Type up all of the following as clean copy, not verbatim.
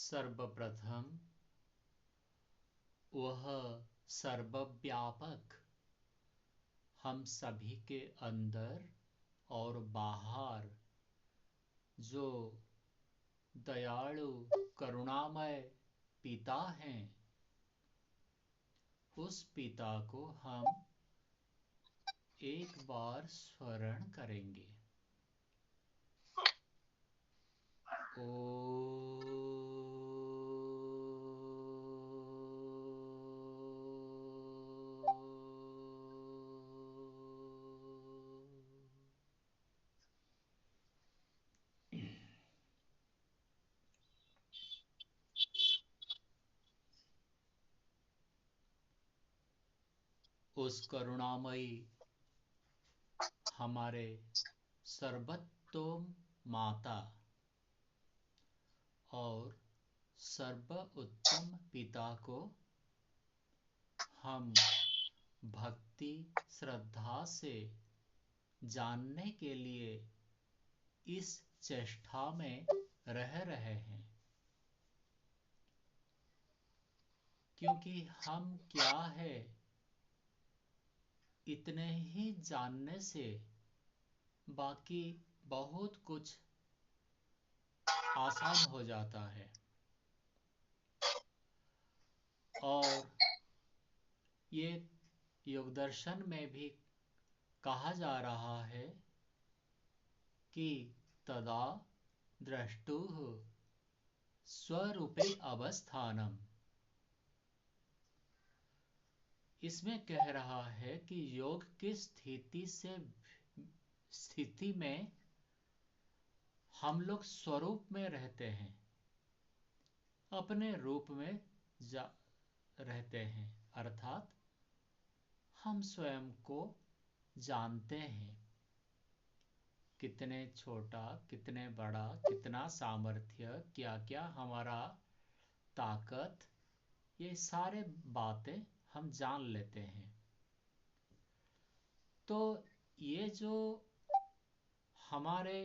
सर्वप्रथम वह सर्वव्यापक हम सभी के अंदर और बाहर जो दयालु करुणामय पिता हैं, उस पिता को हम एक बार स्मरण करेंगे। ओ उस करुणामयी हमारे सर्वोत्तम माता और सर्वोत्तम पिता को हम भक्ति श्रद्धा से जानने के लिए इस चेष्टा में रह रहे हैं, क्योंकि हम क्या है, इतने ही जानने से बाकी बहुत कुछ आसान हो जाता है। और ये योग दर्शन में भी कहा जा रहा है कि तदा द्रष्टुः स्वरूपे अवस्थानम। इसमें कह रहा है कि योग की स्थिति में हम लोग स्वरूप में रहते हैं, अपने रूप में रहते हैं, अर्थात हम स्वयं को जानते हैं, कितने छोटा कितने बड़ा, कितना सामर्थ्य, क्या क्या हमारा ताकत, ये सारे बातें हम जान लेते हैं। तो ये जो हमारे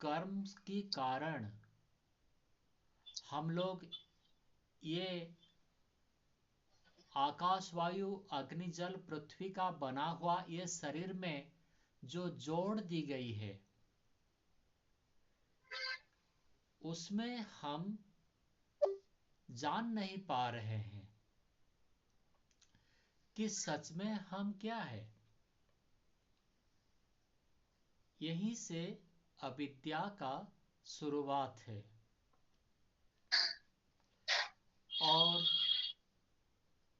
कर्म के कारण हम लोग ये आकाश वायु अग्नि जल पृथ्वी का बना हुआ ये शरीर में जो जोड़ दी गई है, उसमें हम जान नहीं पा रहे हैं कि सच में हम क्या है। यहीं से अविद्या का शुरुआत है। और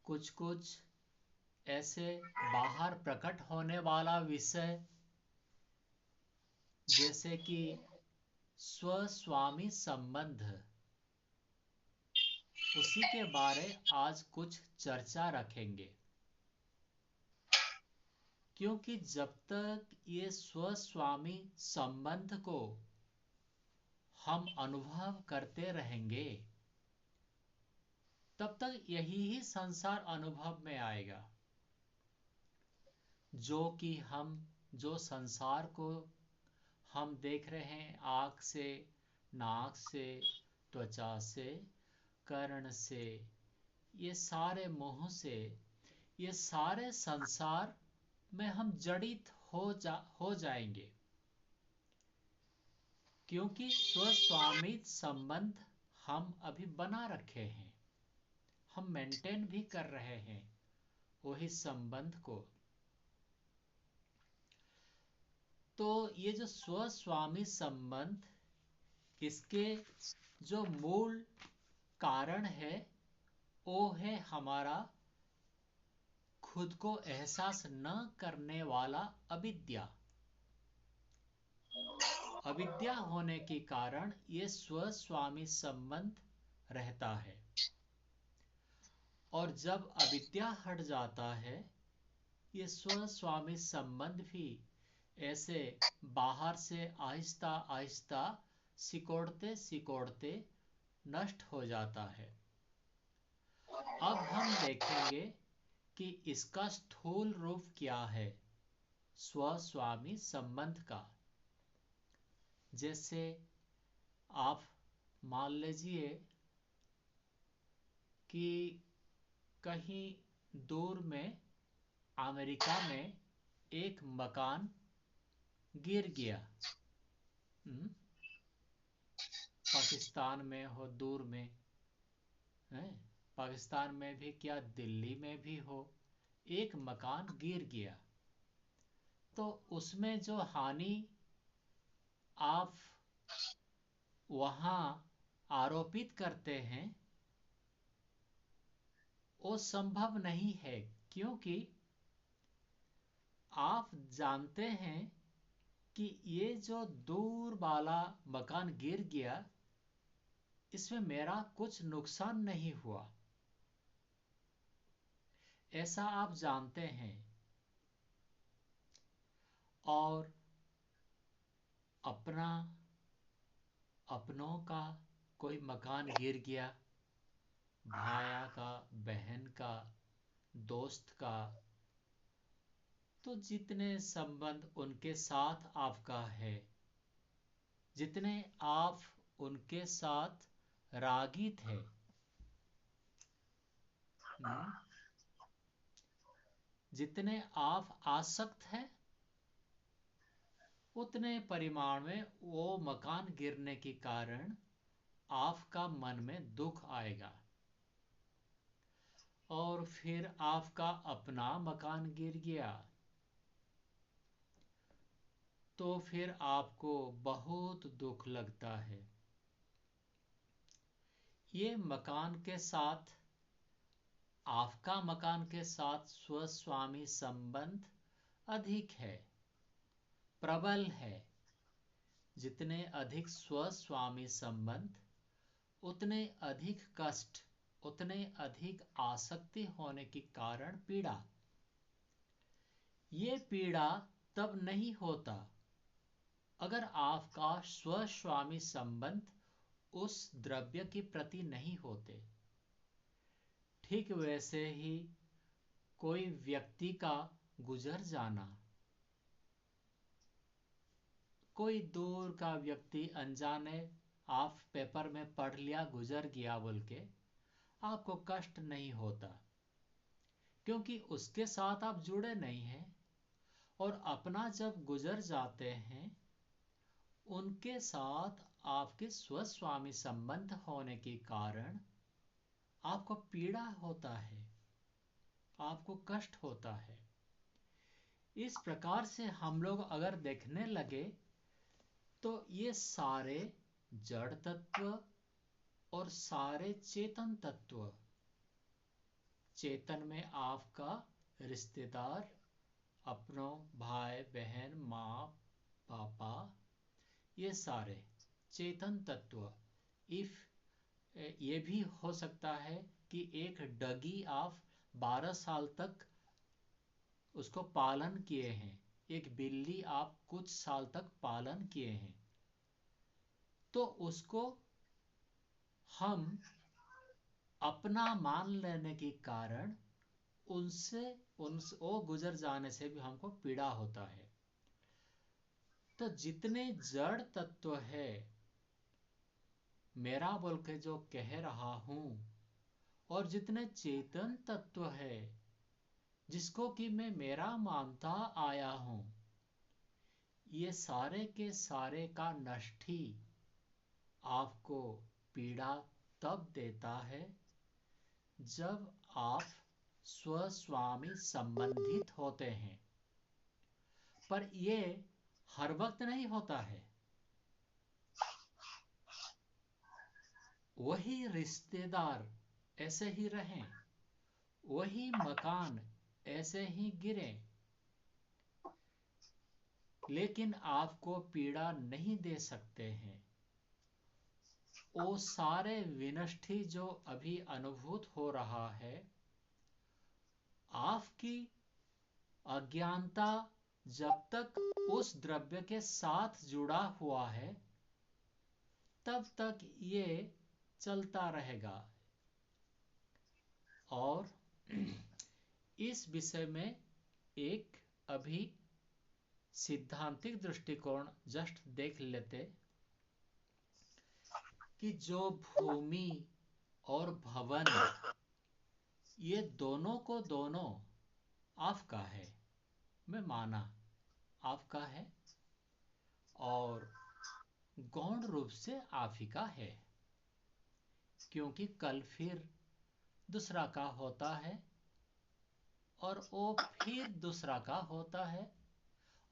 कुछ कुछ ऐसे बाहर प्रकट होने वाला विषय, जैसे कि स्वस्वामी संबंध, उसी के बारे आज कुछ चर्चा रखेंगे। क्योंकि जब तक ये स्वस्वामी संबंध को हम अनुभव करते रहेंगे, तब तक यही ही संसार अनुभव में आएगा। जो संसार को हम देख रहे हैं आँख से, नाक से, त्वचा से, कर्ण से, ये सारे मोह से, ये सारे संसार में हम जड़ित हो जाएंगे। क्योंकि स्वस्वामी संबंध हम अभी बना रखे हैं, हम मेंटेन भी कर रहे हैं वही संबंध को। तो ये जो स्वस्वामी संबंध, इसके जो मूल कारण है वो है हमारा खुद को एहसास न करने वाला अविद्या। अविद्या होने के कारण ये स्वस्वामी संबंध रहता है। और जब अविद्या हट जाता है, ये स्वस्वामी संबंध भी ऐसे बाहर से आहिस्ता आहिस्ता सिकोड़ते सिकोड़ते नष्ट हो जाता है। अब हम देखेंगे कि इसका स्थूल रूप क्या है स्वस्वामी संबंध का। जैसे आप मान लीजिए कि कहीं दूर में अमेरिका में एक मकान गिर गया। पाकिस्तान में हो, दूर में है, पाकिस्तान में भी क्या दिल्ली में भी हो, एक मकान गिर गया। तो उसमें जो हानि आप वहां आरोपित करते हैं वो संभव नहीं है, क्योंकि आप जानते हैं कि ये जो दूर वाला मकान गिर गया इसमें मेरा कुछ नुकसान नहीं हुआ, ऐसा आप जानते हैं। और अपनों का कोई मकान गिर गया, भाया का, बहन का, दोस्त का, तो जितने संबंध उनके साथ आपका है, जितने आप उनके साथ रागी थे, जितने आप आसक्त हैं, उतने परिमाण में वो मकान गिरने के कारण आपका मन में दुख आएगा। और फिर आपका अपना मकान गिर गया तो फिर आपको बहुत दुख लगता है। ये मकान के साथ, आपका मकान के साथ स्वस्वामी संबंध अधिक है, प्रबल है। जितने अधिक स्वस्वामी संबंध, उतने अधिक कष्ट, उतने अधिक आसक्ति होने के कारण पीड़ा। ये पीड़ा तब नहीं होता अगर आपका स्वस्वामी संबंध उस द्रव्य के प्रति नहीं होते। ठीक वैसे ही कोई व्यक्ति का गुजर जाना, कोई दूर का व्यक्ति अनजाने आप पेपर में पढ़ लिया गुजर गया बोल के, आपको कष्ट नहीं होता, क्योंकि उसके साथ आप जुड़े नहीं हैं। और अपना जब गुजर जाते हैं, उनके साथ आपके स्वस्वामी संबंध होने के कारण आपको पीड़ा होता है, आपको कष्ट होता है। इस प्रकार से हम लोग अगर देखने लगे तो ये सारे जड़ तत्व और सारे चेतन तत्व, चेतन में आपका रिश्तेदार, अपनों, भाई बहन, माँ पापा, ये सारे चेतन तत्व, ये भी हो सकता है कि एक डगी आप 12 साल तक उसको पालन किए हैं, एक बिल्ली आप कुछ साल तक पालन किए हैं, तो उसको हम अपना मान लेने के कारण वो गुजर जाने से भी हमको पीड़ा होता है। तो जितने जड़ तत्व है, मेरा बोल के जो कह रहा हूं, और जितने चेतन तत्व है जिसको कि मैं मेरा मानता आया हूं, ये सारे के सारे का नष्टि आपको पीड़ा तब देता है जब आप स्वस्वामी संबंधित होते हैं। पर ये हर वक्त नहीं होता है। वही रिश्तेदार ऐसे ही रहें, वही मकान ऐसे ही गिरे, लेकिन आपको पीड़ा नहीं दे सकते हैं। वो सारे विनष्टि जो अभी अनुभूत हो रहा है, आपकी अज्ञानता जब तक उस द्रव्य के साथ जुड़ा हुआ है, तब तक ये चलता रहेगा। और इस विषय में एक अभी सिद्धांतिक दृष्टिकोण जस्ट देख लेते। कि जो भूमि और भवन, ये दोनों को दोनों आपका है, मैं माना आपका है और गौण रूप से आप ही का है, क्योंकि कल फिर दूसरा का होता है और वो फिर दूसरा का होता है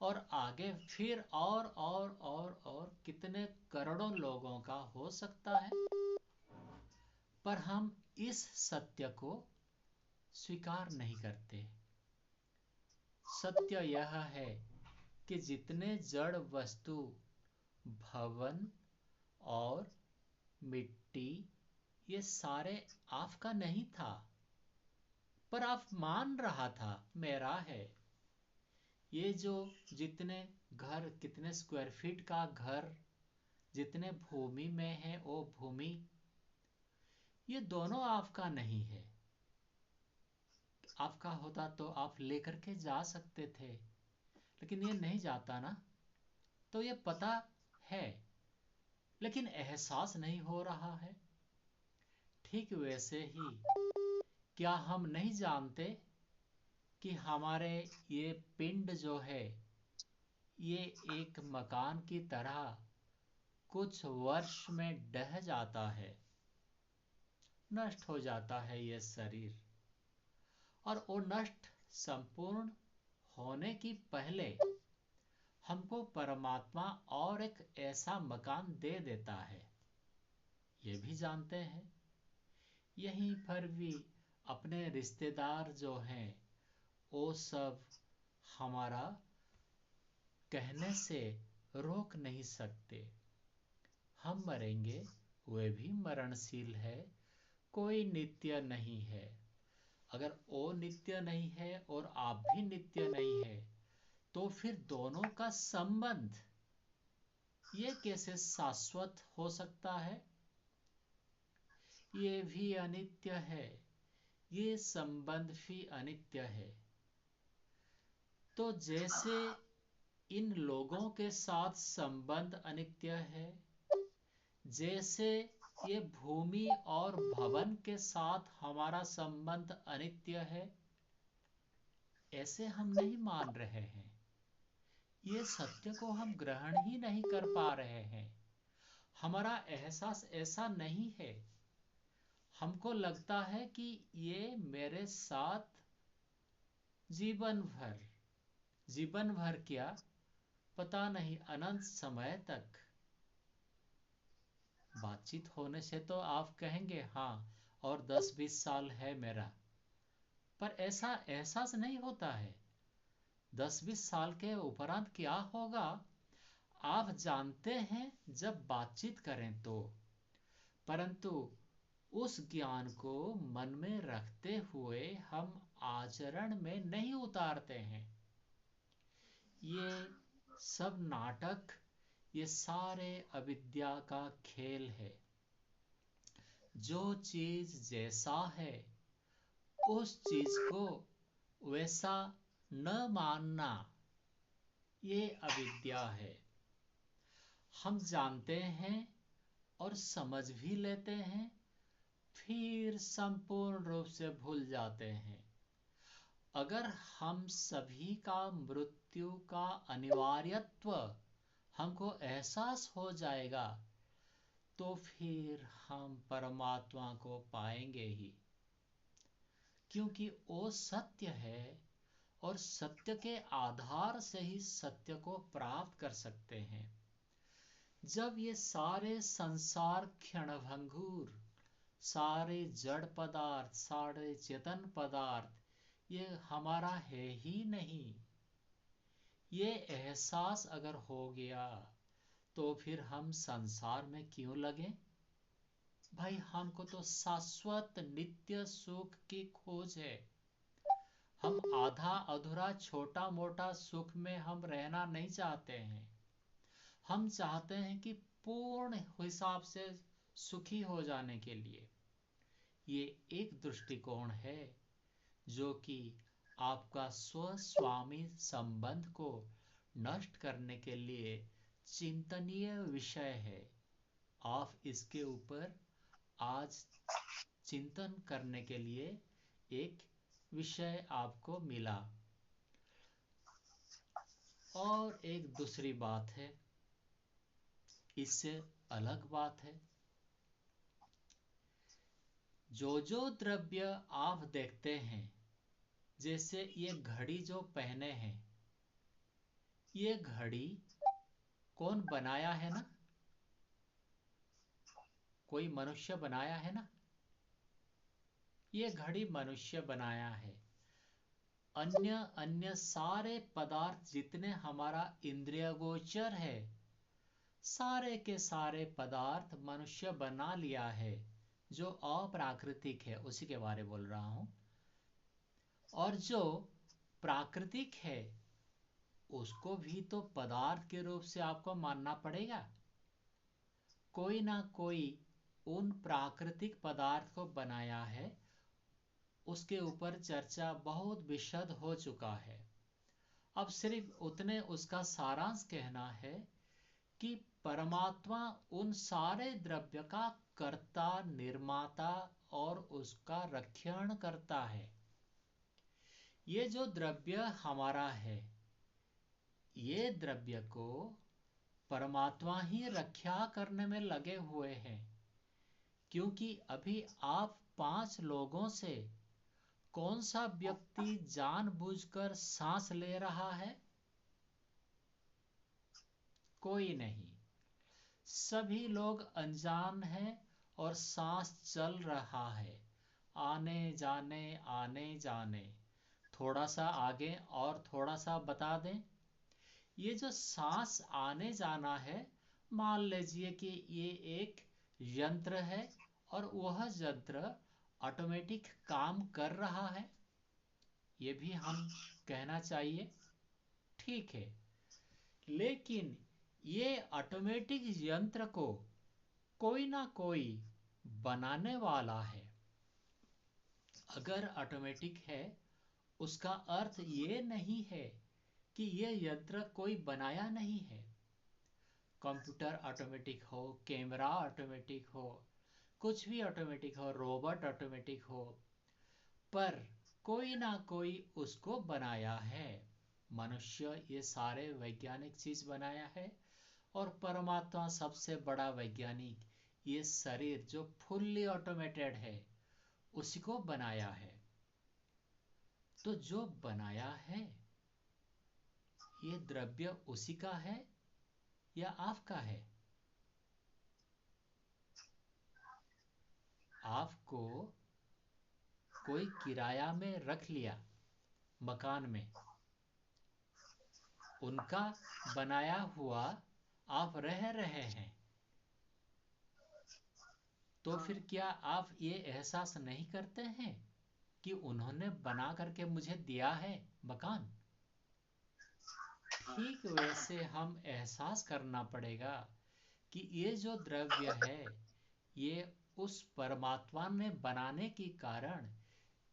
और आगे फिर और कितने करोड़ों लोगों का हो सकता है। पर हम इस सत्य को स्वीकार नहीं करते। सत्य यह है कि जितने जड़ वस्तु, भवन और मिट्टी, ये सारे आपका नहीं था, पर आप मान रहा था मेरा है। ये जो जितने घर, कितने स्क्वायर फीट का घर, जितने भूमि में है वो भूमि, ये दोनों आपका नहीं है। आपका होता तो आप लेकर के जा सकते थे, लेकिन ये नहीं जाता ना। तो ये पता है, लेकिन एहसास नहीं हो रहा है। ठीक वैसे ही क्या हम नहीं जानते कि हमारे ये पिंड जो है, ये एक मकान की तरह कुछ वर्ष में ढह जाता है, नष्ट हो जाता है ये शरीर। और वो नष्ट संपूर्ण होने की पहले हमको परमात्मा और एक ऐसा मकान दे देता है, ये भी जानते हैं। यहीं पर भी अपने रिश्तेदार जो हैं, वो सब हमारा कहने से रोक नहीं सकते। हम मरेंगे, वे भी मरणशील है, कोई नित्य नहीं है। अगर वो नित्य नहीं है और आप भी नित्य नहीं है, तो फिर दोनों का संबंध ये कैसे शाश्वत हो सकता है? ये भी अनित्य है, ये संबंध भी अनित्य है। तो जैसे इन लोगों के साथ संबंध अनित्य है, जैसे ये भूमि और भवन के साथ हमारा संबंध अनित्य है, ऐसे हम नहीं मान रहे हैं। ये सत्य को हम ग्रहण ही नहीं कर पा रहे हैं। हमारा एहसास ऐसा नहीं है। हमको लगता है कि ये मेरे साथ जीवन भर, जीवन भर क्या, पता नहीं, अनंत समय तक बातचीत होने से तो आप कहेंगे हाँ, और 10-20 साल है मेरा, पर ऐसा एहसास नहीं होता है। 10-20 साल के उपरांत क्या होगा आप जानते हैं जब बातचीत करें तो, परंतु उस ज्ञान को मन में रखते हुए हम आचरण में नहीं उतारते हैं। ये सब नाटक, ये सारे अविद्या का खेल है। जो चीज जैसा है उस चीज को वैसा न मानना, ये अविद्या है। हम जानते हैं और समझ भी लेते हैं, फिर संपूर्ण रूप से भूल जाते हैं। अगर हम सभी का मृत्यु का अनिवार्यत्व हमको एहसास हो जाएगा, तो फिर हम परमात्मा को पाएंगे ही, क्योंकि वो सत्य है और सत्य के आधार से ही सत्य को प्राप्त कर सकते हैं। जब ये सारे संसार क्षणभंगुर, सारे जड़ पदार्थ, सारे चेतन पदार्थ, ये हमारा है ही नहीं, ये एहसास अगर हो गया, तो फिर हम संसार में क्यों लगे? भाई, हमको तो शाश्वत नित्य सुख की खोज है। हम आधा अधूरा छोटा मोटा सुख में हम रहना नहीं चाहते हैं। हम चाहते हैं कि पूर्ण हिसाब से सुखी हो जाने के लिए। ये एक दृष्टिकोण है जो कि आपका स्व-स्वामी संबंध को नष्ट करने के लिए चिंतनीय विषय है। आप इसके ऊपर आज चिंतन करने के लिए एक विषय आपको मिला। और एक दूसरी बात है, इससे अलग बात है, जो द्रव्य आप देखते हैं, जैसे ये घड़ी जो पहने हैं, ये घड़ी कौन बनाया है ना? कोई मनुष्य बनाया है ना? ये घड़ी मनुष्य बनाया है। अन्य अन्य सारे पदार्थ जितने हमारा इंद्रिय गोचर है, सारे के सारे पदार्थ मनुष्य बना लिया है, जो अप्राकृतिक है उसी के बारे में बोल रहा हूं। और जो प्राकृतिक है उसको भी तो पदार्थ के रूप से आपको मानना पड़ेगा। कोई ना कोई उन प्राकृतिक पदार्थ को बनाया है, उसके ऊपर चर्चा बहुत विशद हो चुका है। अब सिर्फ उतने उसका सारांश कहना है कि परमात्मा उन सारे द्रव्य का कर्ता, निर्माता और उसका रक्षण करता है। ये जो द्रव्य हमारा है, ये द्रव्य को परमात्मा ही रक्षा करने में लगे हुए हैं। क्योंकि अभी आप 5 लोगों से कौन सा व्यक्ति जानबूझकर सांस ले रहा है? कोई नहीं। सभी लोग अनजान हैं और सांस चल रहा है, आने जाने आने जाने। थोड़ा सा आगे और थोड़ा सा बता दें, ये जो सांस आने जाना है, मान लीजिए कि ये एक यंत्र है और वह यंत्र ऑटोमेटिक काम कर रहा है, ये भी हम कहना चाहिए, ठीक है। लेकिन ये ऑटोमेटिक यंत्र को कोई ना कोई बनाने वाला है। अगर ऑटोमेटिक है, उसका अर्थ ये नहीं है कि ये यंत्र कोई बनाया नहीं है। कंप्यूटर ऑटोमेटिक हो, कैमरा ऑटोमेटिक हो, कुछ भी ऑटोमेटिक हो, रोबोट ऑटोमेटिक हो, पर कोई ना कोई उसको बनाया है। मनुष्य ये सारे वैज्ञानिक चीज बनाया है, और परमात्मा सबसे बड़ा वैज्ञानिक ये शरीर जो फुल्ली ऑटोमेटेड है, उसी को बनाया है। तो जो बनाया है, ये द्रव्य उसी का है या आपका है? आपको कोई किराया में रख लिया मकान में, उनका बनाया हुआ आप रह रहे हैं, तो फिर क्या आप ये एहसास नहीं करते हैं कि उन्होंने बना करके मुझे दिया है मकान? ठीक वैसे हम एहसास करना पड़ेगा कि ये जो द्रव्य है, ये उस परमात्मा ने बनाने के कारण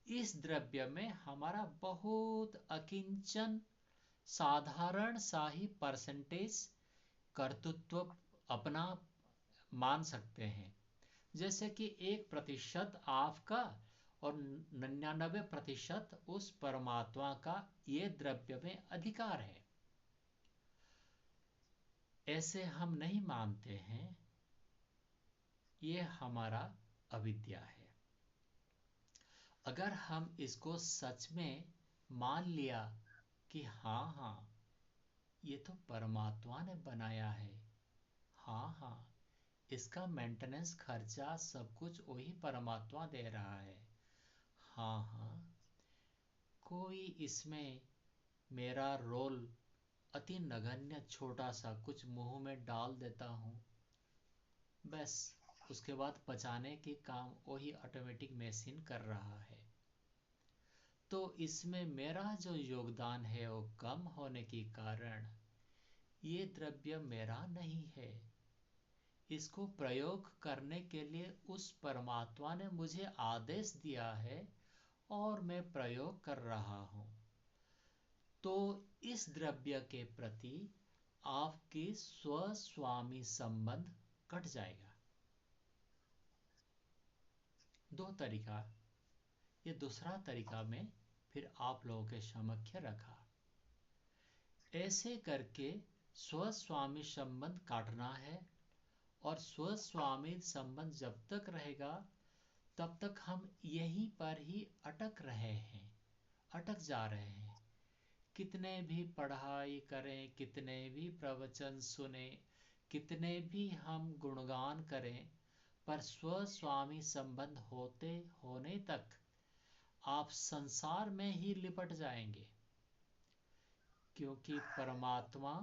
इस द्रव्य में हमारा बहुत अकिंचन साधारण सा ही परसेंटेज कर्तृत्व अपना मान सकते हैं। जैसे कि 1% आपका और 99% उस परमात्मा का ये द्रव्य में अधिकार है। ऐसे हम नहीं मानते हैं, ये हमारा अविद्या है। अगर हम इसको सच में मान लिया कि हाँ हाँ ये तो परमात्मा ने बनाया है, हाँ हाँ इसका मेंटेनेंस खर्चा सब कुछ वही परमात्मा दे रहा है, हाँ हाँ कोई इसमें मेरा रोल अति नगण्य छोटा सा कुछ मुंह में डाल देता हूँ, बस उसके बाद पचाने के काम वही ऑटोमेटिक मशीन कर रहा है। तो इसमें मेरा जो योगदान है वो कम होने के कारण ये द्रव्य मेरा नहीं है। इसको प्रयोग करने के लिए उस परमात्मा ने मुझे आदेश दिया है और मैं प्रयोग कर रहा हूँ। तो इस द्रव्य के प्रति आपकी स्वस्वामी संबंध कट जाएगा। दो तरीका, ये दूसरा तरीका में फिर आप लोगों के समक्ष रखा। ऐसे करके स्वस्वामी संबंध काटना है, और स्वस्वामी संबंध जब तक रहेगा तब तक हम यहीं पर ही अटक रहे हैं, अटक जा रहे हैं। कितने भी पढ़ाई करें, कितने भी प्रवचन सुने, कितने भी हम गुणगान करें, पर स्वस्वामी संबंध होने तक आप संसार में ही लिपट जाएंगे, क्योंकि परमात्मा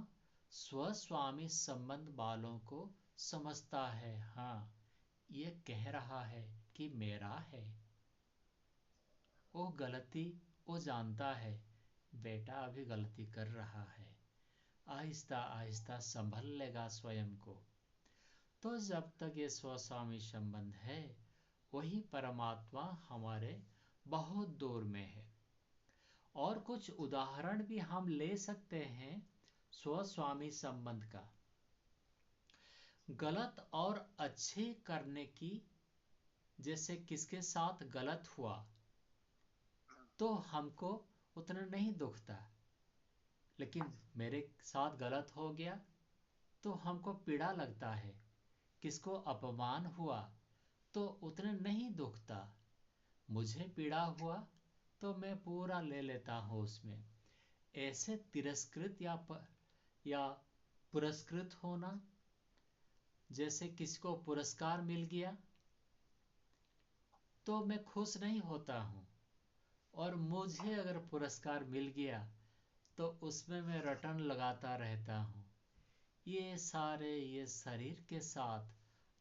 स्वस्वामी संबंध वालों को समझता है। हाँ, ये कह रहा है कि मेरा है। वो गलती वो जानता है, बेटा अभी गलती कर रहा है, आहिस्ता आहिस्ता संभल लेगा स्वयं को। तो जब तक ये स्वस्वामी संबंध है, वही परमात्मा हमारे बहुत दूर में है। और कुछ उदाहरण भी हम ले सकते हैं स्वस्वामी संबंध का। गलत और अच्छे करने की, जैसे किसके साथ गलत हुआ तो हमको उतना नहीं दुखता, लेकिन मेरे साथ गलत हो गया तो हमको पीड़ा लगता है। किसको अपमान हुआ तो उतना नहीं दुखता, मुझे पीड़ा हुआ तो मैं पूरा ले लेता हूँ उसमें। ऐसे तिरस्कृत या पुरस्कृत होना, जैसे किसी को पुरस्कार मिल गया तो मैं खुश नहीं होता हूँ, और मुझे अगर पुरस्कार मिल गया तो उसमें मैं रटन लगाता रहता हूँ। ये शरीर के साथ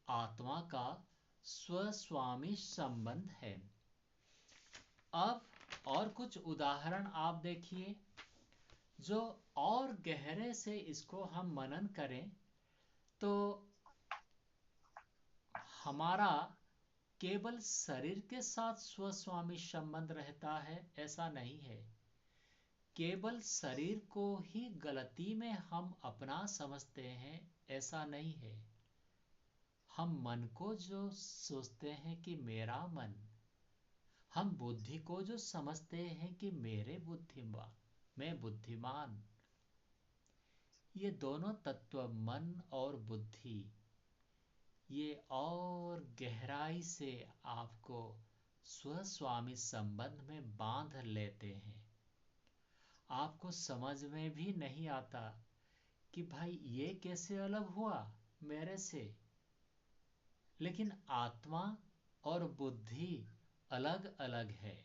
आत्मा का स्वस्वामी संबंध है। अब और कुछ उदाहरण आप देखिए, जो और गहरे से इसको हम मनन करें तो हमारा केवल शरीर के साथ स्वस्वामी संबंध रहता है ऐसा नहीं है। केवल शरीर को ही गलती में हम अपना समझते हैं ऐसा नहीं है। हम मन को जो सोचते हैं कि मेरा मन, हम बुद्धि को जो समझते हैं कि मैं बुद्धिमान, ये दोनों तत्व मन और बुद्धि, ये और गहराई से आपको स्वस्वामी संबंध में बांध लेते हैं। आपको समझ में भी नहीं आता कि भाई ये कैसे अलग हुआ मेरे से, लेकिन आत्मा और बुद्धि अलग अलग है।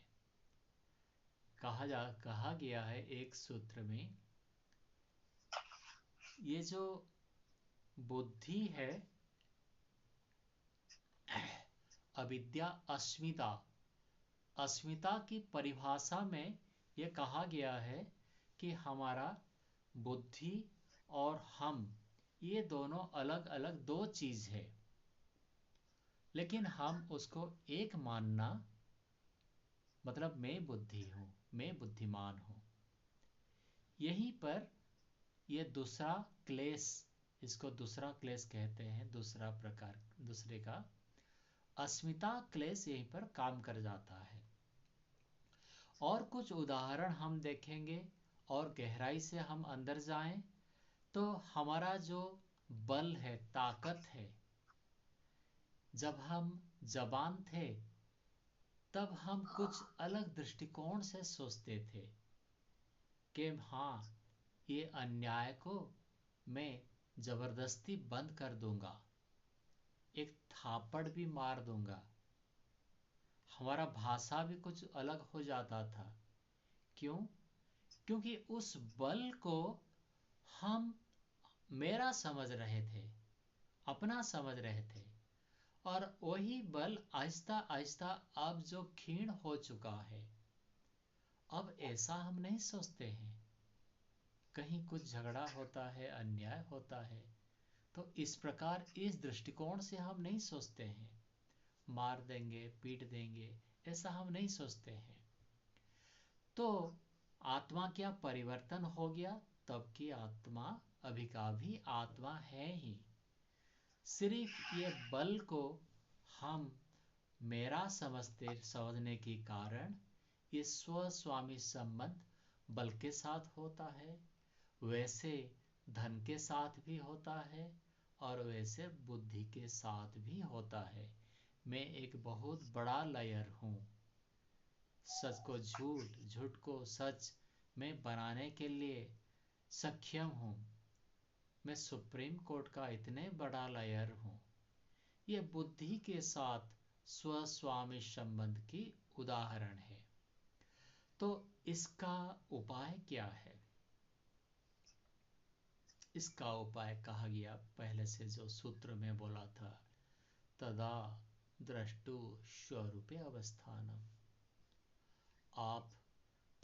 कहा गया है एक सूत्र में, ये जो बुद्धि है, अविद्या अस्मिता की परिभाषा में यह कहा गया है कि हमारा बुद्धि और हम, ये दोनों अलग अलग दो चीज है, लेकिन हम उसको एक मानना, मतलब मैं बुद्धि हूं, मैं बुद्धिमान हूं। यहीं पर ये दूसरा क्लेश, इसको दूसरा क्लेश कहते हैं, दूसरे का अस्मिता क्लेश यहीं पर काम कर जाता है। और कुछ उदाहरण हम देखेंगे और गहराई से हम अंदर जाएं तो हमारा जो बल है, ताकत है, जब हम जवान थे तब हम कुछ अलग दृष्टिकोण से सोचते थे कि हाँ, ये अन्याय को मैं जबरदस्ती बंद कर दूंगा, एक थापड़ भी मार दूंगा। हमारा भाषा भी कुछ अलग हो जाता था। क्यों? क्योंकि उस बल को हम मेरा समझ रहे थे, अपना समझ रहे थे, और वही बल आहिस्ता आहिस्ता अब जो क्षीण हो चुका है, अब ऐसा हम नहीं सोचते हैं। कहीं कुछ झगड़ा होता है, अन्याय होता है, तो इस प्रकार इस दृष्टिकोण से हम नहीं सोचते हैं, मार देंगे, पीट देंगे, ऐसा हम नहीं सोचते हैं। तो आत्मा क्या परिवर्तन हो गया? तब की आत्मा अभी का भी आत्मा है ही, सिर्फ ये बल को हम मेरा समझने के कारण ये स्व स्वामी संबंध बल के साथ होता है, वैसे धन के साथ भी होता है और वैसे बुद्धि के साथ भी होता है। मैं एक बहुत बड़ा लायर हूँ। सच को झूठ, झूठ को सच में बनाने के लिए सक्षम हूँ। मैं सुप्रीम कोर्ट का इतने बड़ा लायर हूँ। ये बुद्धि के साथ स्वस्वामी संबंध की उदाहरण है। तो इसका उपाय क्या है? इसका उपाय कहा गया पहले से जो सूत्र में बोला था, तदा द्रष्टु स्वरूपे अवस्थानम। आप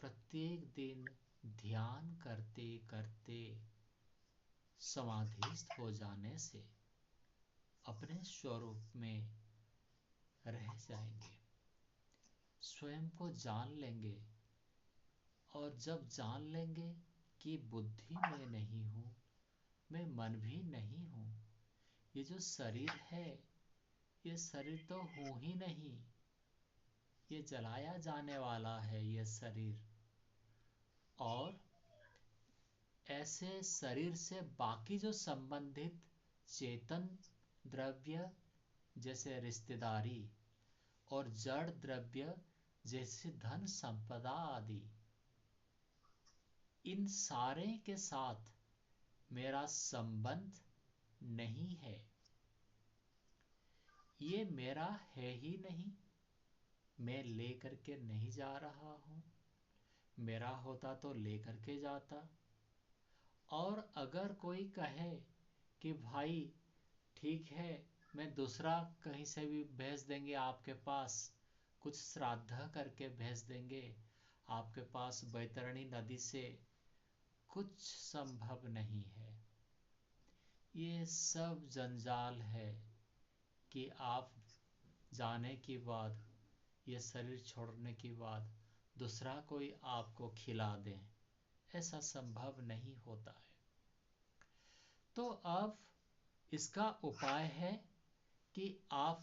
प्रत्येक दिन ध्यान करते करते समाधिस्थ हो जाने से अपने स्वरूप में रह जाएंगे, स्वयं को जान लेंगे। और जब जान लेंगे कि बुद्धि में नहीं हूँ, मैं मन भी नहीं हूँ, ये जो शरीर है ये शरीर तो हूँ ही नहीं, ये जलाया जाने वाला है ये शरीर। और ऐसे शरीर से बाकी जो संबंधित चेतन द्रव्य जैसे रिश्तेदारी और जड़ द्रव्य जैसे धन संपदा आदि, इन सारे के साथ मेरा संबंध नहीं है। ये मेरा है ही नहीं, मैं लेकर के नहीं जा रहा हूँ। मेरा होता तो लेकर के जाता। और अगर कोई कहे कि भाई ठीक है, मैं दूसरा कहीं से भी भेज देंगे आपके पास, कुछ श्राद्ध करके भेज देंगे आपके पास, बैतरणी नदी से कुछ संभव नहीं है। ये सब जंजाल है कि आप जाने के बाद, ये शरीर छोड़ने के बाद दूसरा कोई आपको खिला दे, ऐसा संभव नहीं होता है। तो अब इसका उपाय है कि आप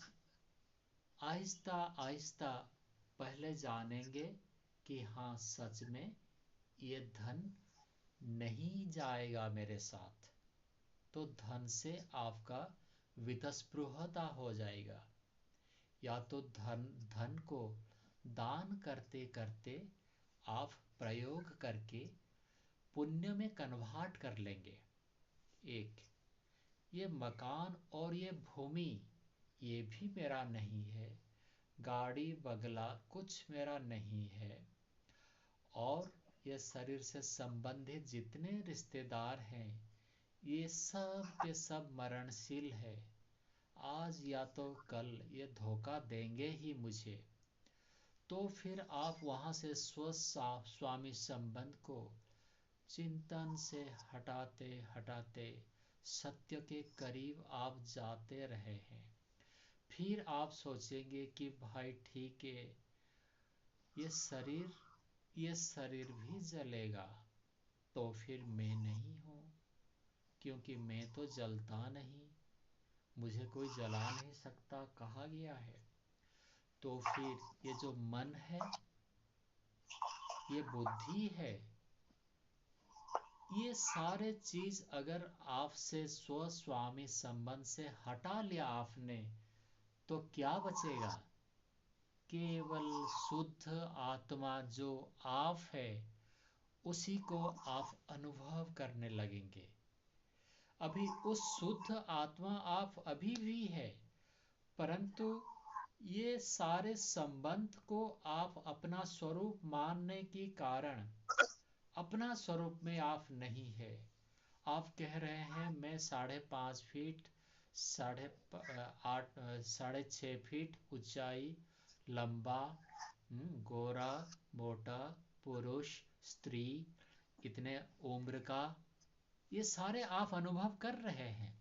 आहिस्ता आहिस्ता पहले जानेंगे कि हाँ सच में ये धन नहीं जाएगा मेरे साथ। तो धन से आपका वितस्पृहता हो जाएगा। या तो धन को दान करते करते आप प्रयोग करके पुण्य में कन्वर्ट कर लेंगे। एक, ये मकान और ये भूमि ये भी मेरा नहीं है, गाड़ी बगला कुछ मेरा नहीं है, और ये शरीर से संबंधित जितने रिश्तेदार हैं ये सब के सब मरणशील है। आज या तो कल ये धोखा देंगे ही मुझे। तो फिर आप वहां से स्वामी संबंध को चिंतन से हटाते हटाते सत्य के करीब आप जाते रहे हैं। फिर आप सोचेंगे कि भाई ठीक है, ये शरीर भी जलेगा, तो फिर मैं नहीं हूँ, क्योंकि मैं तो जलता नहीं, मुझे कोई जला नहीं सकता कहा गया है। तो फिर ये जो मन है, ये बुद्धि है, ये सारे चीज अगर आपसे स्वस्वामी संबंध से हटा लिया आपने, तो क्या बचेगा? केवल शुद्ध आत्मा जो आप है उसी को आप अनुभव करने लगेंगे। अभी उस शुद्ध आत्मा आप अभी भी है, परंतु ये सारे संबंध को आप अपना स्वरूप मानने के कारण अपना स्वरूप में आप नहीं है। आप कह रहे हैं मैं 5.5 फीट, 6.5 फीट ऊंचाई, लंबा, गोरा मोटा, पुरुष स्त्री, इतने उम्र का, ये सारे आप अनुभव कर रहे हैं।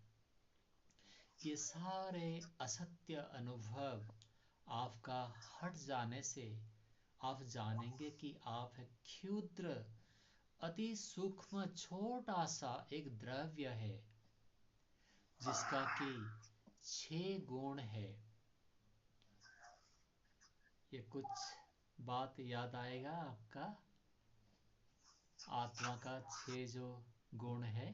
ये सारे असत्य अनुभव आपका हट जाने से आप जानेंगे कि आप एक क्षुद्र, अति सूक्ष्म, छोटा सा एक द्रव्य है जिसका कि 6 गुण है। ये कुछ बात याद आएगा आपका? आत्मा का 6 जो गुण है,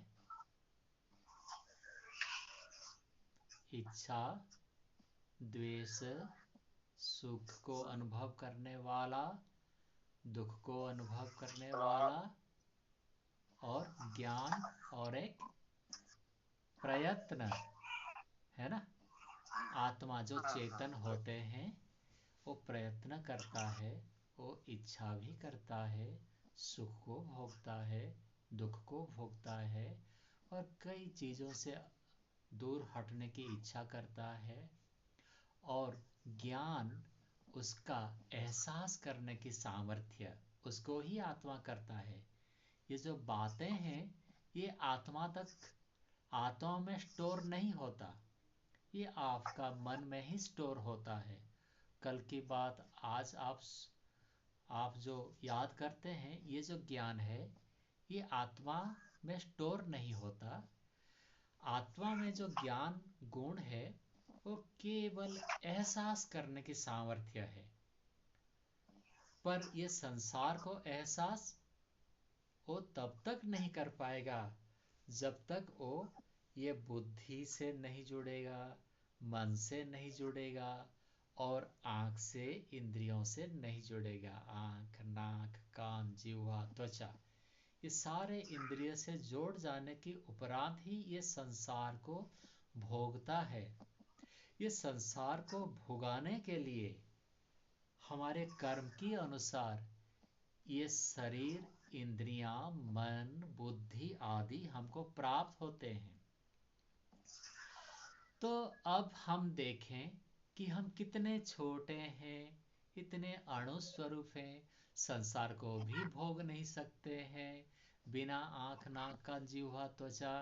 इच्छा, द्वेष, सुख को अनुभव करने वाला, दुख को अनुभव करने वाला, और ज्ञान, और एक प्रयत्न, है ना? आत्मा जो चेतन होते हैं वो प्रयत्न करता है, वो इच्छा भी करता है, सुख को भोगता है, दुख को भोगता है, और कई चीज़ों से दूर हटने की इच्छा करता है। और ज्ञान, उसका एहसास करने की सामर्थ्य, उसको ही आत्मा करता है। ये जो बातें हैं ये आत्मा तक, आत्मा में स्टोर नहीं होता, ये आपका मन में ही स्टोर होता है। कल की बात आज आप जो याद करते हैं, ये जो ज्ञान है ये आत्मा में स्टोर नहीं होता। आत्मा में जो ज्ञान गुण है वो केवल एहसास करने की सामर्थ्य है। पर ये संसार को एहसास वो तब तक नहीं कर पाएगा जब तक वो ये बुद्धि से नहीं जुड़ेगा, मन से नहीं जुड़ेगा, और आंख से, इंद्रियों से नहीं जुड़ेगा। आंख, नाक, कान, जिह्वा, त्वचा, ये सारे इंद्रिय से जोड़ जाने के उपरांत ही ये संसार को भोगता है। ये संसार को भोगाने के लिए हमारे कर्म के अनुसार ये शरीर, इंद्रियां, मन, बुद्धि आदि हमको प्राप्त होते हैं। तो अब हम देखें कि हम कितने छोटे हैं, इतने अणु स्वरूप हैं, संसार को भी भोग नहीं सकते हैं बिना आँख, नाक, कान, जिह्वा, त्वचा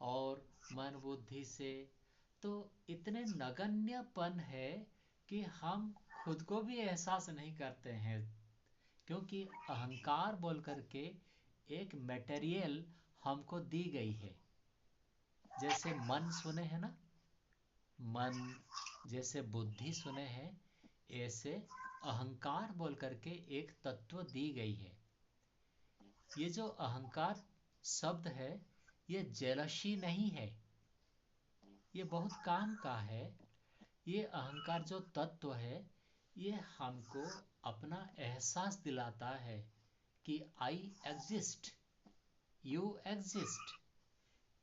और मन बुद्धि से। तो इतने नगण्यपन है कि हम खुद को भी एहसास नहीं करते हैं, क्योंकि अहंकार बोल करके एक मटेरियल हमको दी गई है। जैसे मन सुने हैं ना, मन, जैसे बुद्धि सुने हैं, ऐसे अहंकार बोल करके एक तत्व दी गई है। ये जो अहंकार शब्द है ये जेलसी नहीं है, ये बहुत काम का है। ये अहंकार जो तत्व है ये हमको अपना एहसास दिलाता है कि आई एग्जिस्ट, यू एग्जिस्ट,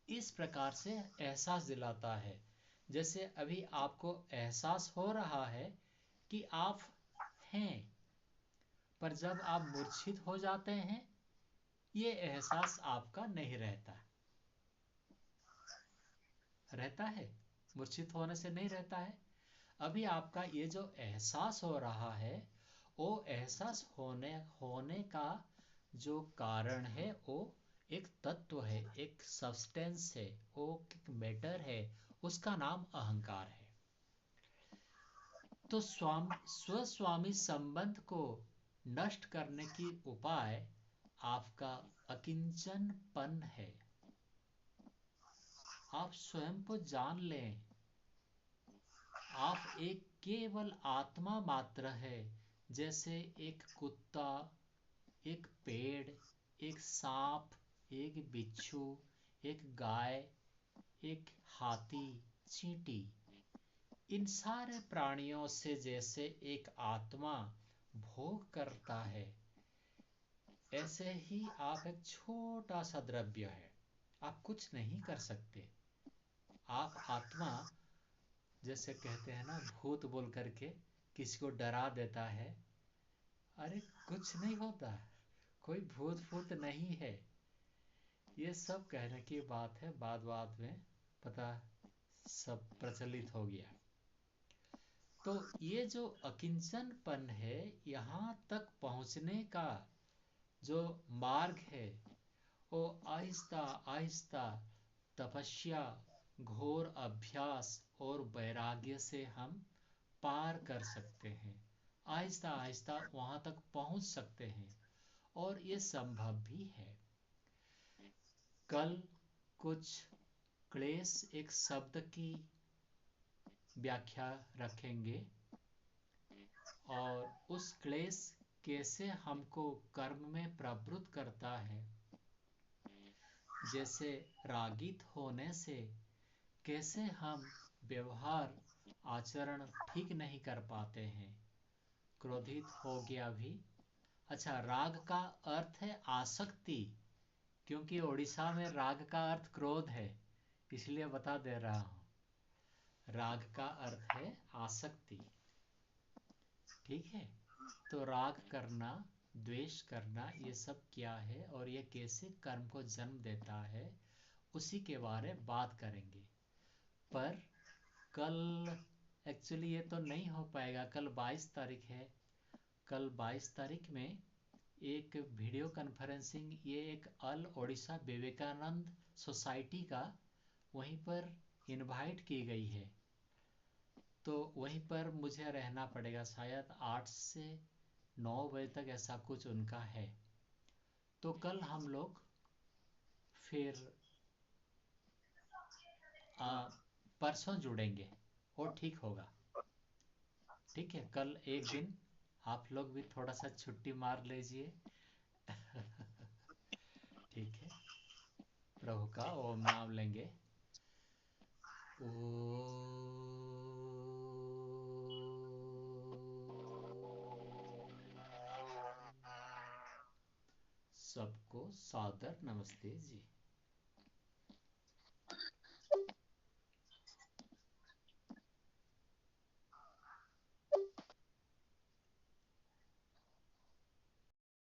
इस प्रकार से एहसास दिलाता है। जैसे अभी आपको एहसास हो रहा है कि आप हैं, पर जब आप मूर्छित हो जाते हैं ये एहसास आपका नहीं रहता। रहता है, मूर्छित होने से नहीं रहता है। अभी आपका ये जो एहसास हो रहा है वो एहसास होने का जो कारण है वो एक तत्व है, एक सब्सटेंस है, वो एक मैटर है, उसका नाम अहंकार है। तो स्वस्वामी संबंध को नष्ट करने की उपाय आपका अकिंचनपन है। आप स्वयं को जान लें, आप एक केवल आत्मा मात्र है। जैसे एक कुत्ता, एक पेड़, एक सांप, एक बिच्छू, एक गाय, एक हाथी, चींटी, इन सारे प्राणियों से जैसे एक आत्मा भोग करता है, ऐसे ही आप एक छोटा सा द्रव्य है, आप कुछ नहीं कर सकते। आप आत्मा, जैसे कहते हैं ना, भूत बोल करके किसी को डरा देता है, अरे कुछ नहीं होता, कोई भूत फूत नहीं है। ये सब कहने की बात है, बाद बाद में पता सब प्रचलित हो गया। तो ये जो अकिंचनपन है, यहाँ तक पहुँचने का जो मार्ग है वो आहिस्ता आहिस्ता तपस्या, घोर अभ्यास और वैराग्य से हम पार कर सकते हैं। आहिस्ता आहिस्ता वहां तक पहुंच सकते हैं, और ये संभव भी है। कल कुछ क्लेश एक शब्द की व्याख्या रखेंगे, और उस क्लेश कैसे हमको कर्म में प्रवृत्त करता है। जैसे रागित होने से कैसे हम व्यवहार आचरण ठीक नहीं कर पाते हैं, क्रोधित हो गया भी। अच्छा, राग का अर्थ है आसक्ति, क्योंकि ओडिशा में राग का अर्थ क्रोध है, इसलिए बता दे रहा हूं। राग का अर्थ है आसक्ति, ठीक है। तो राग करना, द्वेष करना, ये सब क्या है और ये कैसे कर्म को जन्म देता है, उसी के बारे में बात करेंगे। पर कल एक्चुअली ये तो नहीं हो पाएगा, कल 22 तारीख है। कल 22 तारीख में एक वीडियो कॉन्फ्रेंसिंग, ये एक ऑल ओडिशा विवेकानंद सोसाइटी का वहीं पर इनवाइट की गई है, तो वहीं पर मुझे रहना पड़ेगा। शायद 8 से 9 बजे तक ऐसा कुछ उनका है। तो कल हम लोग फिर परसों जुड़ेंगे, वो ठीक होगा। ठीक है, कल एक दिन आप लोग भी थोड़ा सा छुट्टी मार लीजिए। ठीक है, प्रभु का ओम नाम लेंगे। सबको सादर नमस्ते जी।